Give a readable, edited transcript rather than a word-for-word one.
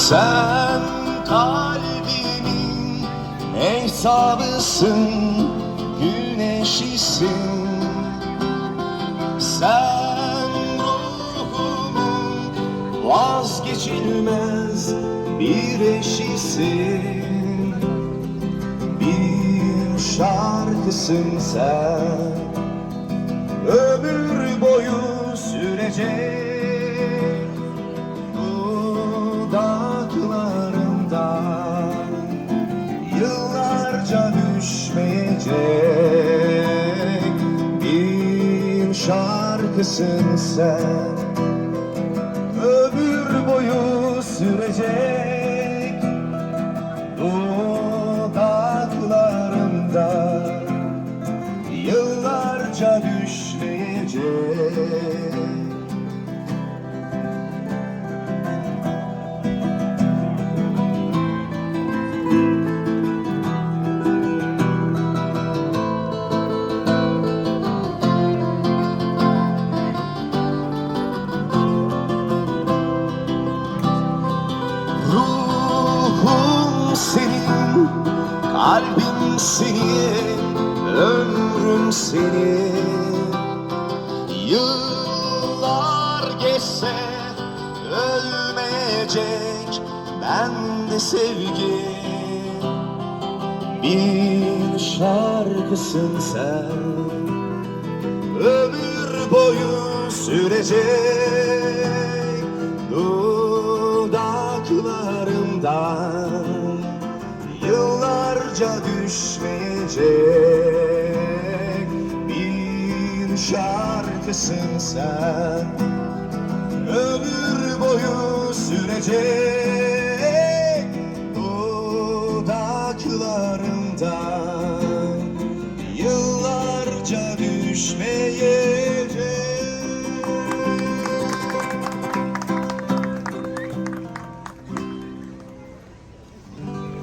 Sen kalbimin mehtabısın, güneşisin. Sen ruhumun vazgeçilmez bir eşisin. Bir şarkısın sen, ömür boyu sürecek. Dudaklarımda yıllarca düşmeyecek bir şarkısın sen, ömür boyu sürecek. Dudaklarımda yıllarca düşmeyecek. Ruhum senin, kalbim senin, ömrüm senin. Yıllar geçse ölmeyecek bende sevgi. Bir şarkısın sen, ömür boyu sürecek. Dudaklarımdan yıllarca düşmeyecek bir şarkısın sen, ömür boyu sürecek. Dudaklarımdan